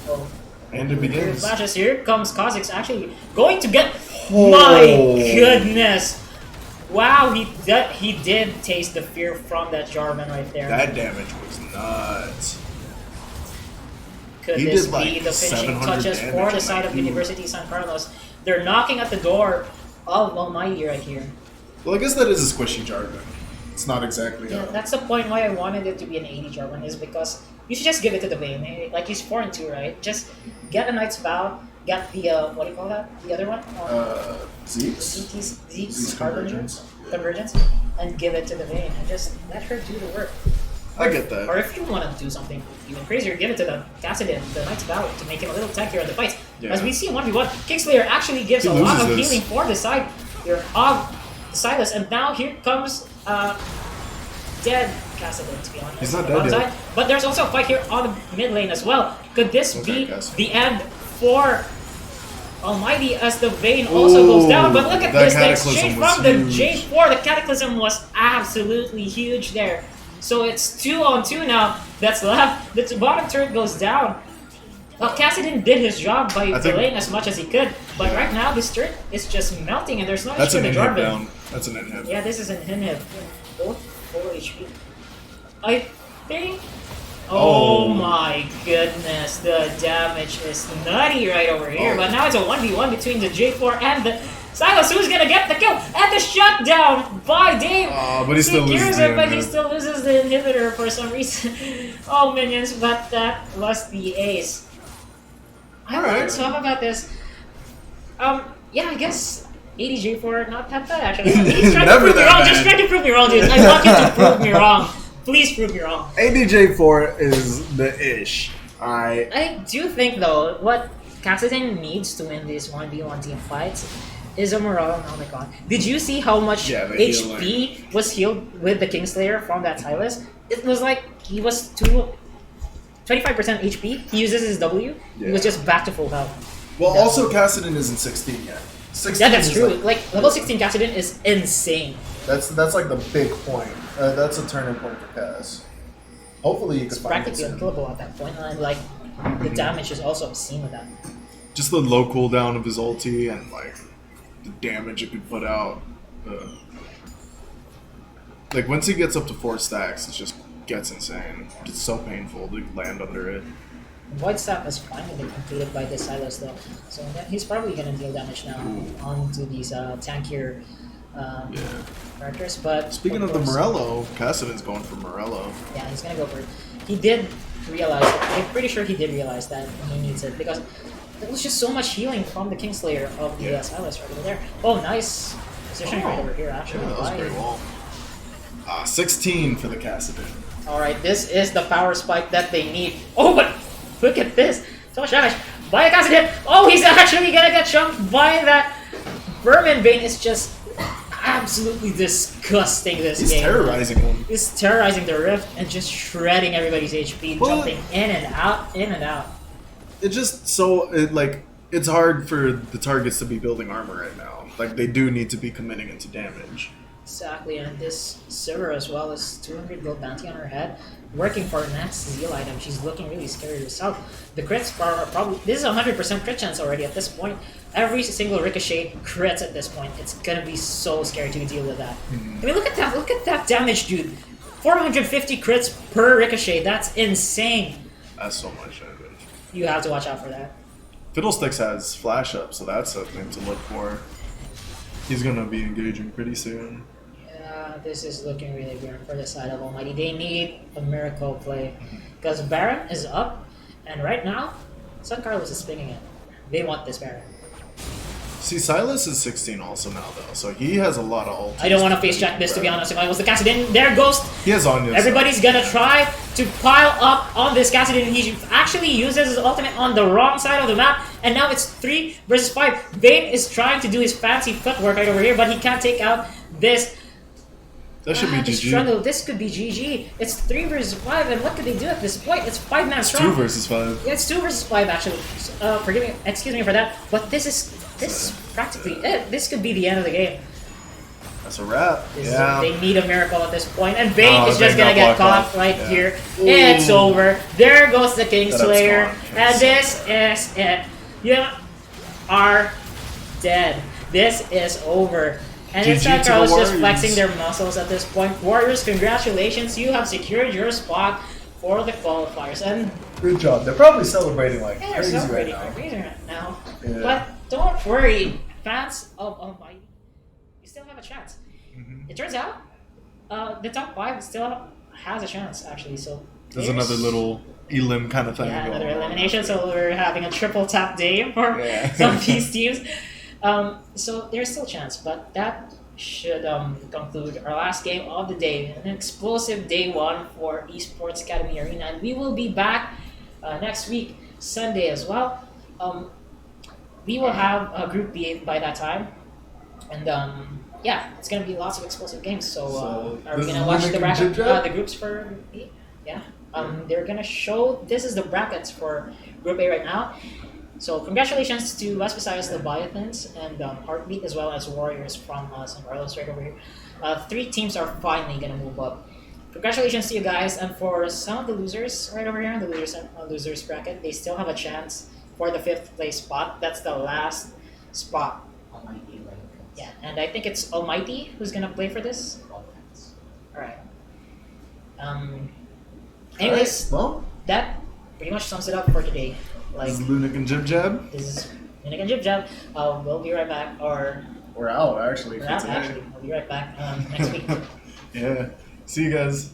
Oh. And it Here begins. flashes. Here comes Kha'Zix actually going to get. Oh. My goodness! Wow, he did taste the fear from that Jarvan right there. That damage was nuts. Could he this did, like, be the finishing 700 touches damage for the in side that of dude. University San Carlos? They're knocking at the door of Almighty right here. Well, I guess that is a squishy Jarvan. It's not exactly Yeah, that's the point why I wanted it to be an 80 Jarvan, is because you should just give it to the Vayne. Like, he's 4 and 2, right? Just get a Knight's Vow, get the, what do you call that? The other one? Zeke's? Zeke's Convergence? Convergence, and give it to the Vayne, and just let her do the work. I get that. Or if you want to do something even crazier, give it to the Cassidin, the Knight's Vow, to make him a little tankier in the fight. Yeah. As we see 1v1, Kingslayer actually gives He a lot loses of this. healing for the side here of Silas, and now here comes dead Cassidin, to be honest. He's not on dead one yet. side. But there's also a fight here on the mid lane as well. Could this Okay, be Cassidin. the end for Almighty as the Vayne also goes down? But look at that this, the Cataclysm exchange was from the huge. J4, the Cataclysm was absolutely huge there. So it's 2 on 2 now that's left. The bottom turret goes down. Well, Cassidin did his job by I think- delaying as much as he could, but right now this turret is just melting and there's no That's HP an in the inhib Jarvan. down. That's an inhib. Yeah, this is an inhib. Both full HP. I think. Oh, Oh. my goodness, the damage is nutty right over here. Oh. But now it's a 1v1 between the J4 and the Silas, who's gonna get the kill and the shutdown by Dave. But he still loses Secures the it, but he inhib. still loses the inhibitor for some reason. Oh, minions, but that was the ace. I Alright. want to talk about this. Yeah, I guess 80J4, not that bad actually. He's trying to Never prove me that wrong. bad. Just try to prove me wrong, dude. I want you to prove me wrong. Please prove me wrong. ADJ4 is the ish. I do think though, what Cassidin needs to win these 1v1 team fights is a morale Omicron. Did you see how much Yeah, the HP was healed with the Kingslayer from that Silas? It was like he was 25% HP. He uses his W. He was Yeah. just back to full health. Well, Yeah. also Cassidin isn't 16 yet. 16 Yeah, that's is true. Like level 16 Cassidin is insane. That's like the big point. That's a turning point for Cass. Hopefully you It's can find it practically soon. unkillable at that point, and like the damage is also obscene with that. Just the low cooldown of his ulti and like the damage it could put out. Like once he gets up to 4 stacks, it just gets insane. It's so painful to land under it. Void Staff is finally completed by the Silas though, so then he's probably gonna deal damage now onto these tankier Yeah. characters. But Speaking of the course- Morello, Cassidin's going for Morello. yeah, he's gonna go for it. He did realize it. I'm pretty sure he did realize that he needs it because there was just so much healing from the Kingslayer of the Yeah. Silas right over there. Oh, nice positioning right over here actually. Yeah, that was by- pretty long. 16 for the Cassidin. Alright, this is the power spike that they need. Oh, but look at this. So much damage. By the Cassidin. Oh, he's actually gonna get chunked by that Vermin Bane. Is just absolutely disgusting this He's game. terrorizing him. He's terrorizing the Rift and just shredding everybody's HP, Well- jumping in and out, in and out. It just it's hard for the targets to be building armor right now. Like they do need to be committing into damage. Exactly, and this Silver as well is 200 gold bounty on her head, working for her next Zeal item. She's looking really scary herself. The crits are probably, this is 100% crit chance already at this point. Every single ricochet crits at this point. It's gonna be so scary to deal with that. I mean, look at that damage, dude. 450 crits per ricochet. That's insane. That's so much damage. You have to watch out for that. Fiddlesticks has flash up, so that's a thing to look for. He's gonna be engaging pretty soon. Yeah, this is looking really weird for the side of Almighty. They need a miracle play because Baron is up, and right now, San Carlos is spinning it. They want this Baron. See, Silas is 16 also now though, so he has a lot of ults. I don't want to face check this, to be honest. If I was the Kassadin, there goes. He has Anya. Everybody's gonna try to pile up on this Kassadin. He actually uses his ultimate on the wrong side of the map, and now it's 3 versus 5. Vayne is trying to do his fancy footwork right over here, but he can't take out this. That should be This GG. struggle. This could be GG. It's 3 versus 5, and what could they do at this point? It's 5-man strong. 2 versus 5. Yeah, it's 2 versus 5 actually. Forgive me, excuse me for that. But this is practically it. This could be the end of the game. That's a wrap. This Yeah. is, they need a miracle at this point, and Vayne Oh, is just Vayne gonna got get blocked caught off. right Yeah. here. Ooh. It's over. There goes the Kingslayer, gone. and this is it. You are dead. This is over. And it's GG like to I was the just Warriors. flexing their muscles at this point. Warriors, congratulations! You have secured your spot for the qualifiers, and Good job. They're probably celebrating like they're crazy right celebrating now. like crazy right now. Yeah. But don't worry, fans of Almighty, you still have a chance. Mhm. It turns out the top 5 still has a chance, actually. So There's another little elim kind of thing yeah, going another on. elimination. So we're having a triple tap day for Yeah. some of these teams. So there's still a chance, but that should conclude our last game of the day. An explosive day 1 for Esports AcadArena, and we will be back next week, Sunday as well. We will have a Group B by that time, and yeah, it's gonna be lots of explosive games. So, are we this gonna is watch Lumic the and bracket, Jib-Jab? the groups for Group B? Yeah, they're gonna show. This is the brackets for Group A right now. So congratulations to West Visayas Leviathans and Heartbeat, as well as Warriors from San Carlos right over here. 3 teams are finally gonna move up. Congratulations to you guys, and for some of the losers right over here in the losers bracket, they still have a chance for the 5th place spot. That's the last spot. Almighty like Yeah, and I think it's Almighty who's gonna play for this. All right. Anyways, Well, that pretty much sums it up for today. Like, This is Lunik and Jib Jab. this is Nick and Jib Jab. We'll be right back, or we're out actually we're for out today. actually. We'll be right back next week. Yeah. See you guys.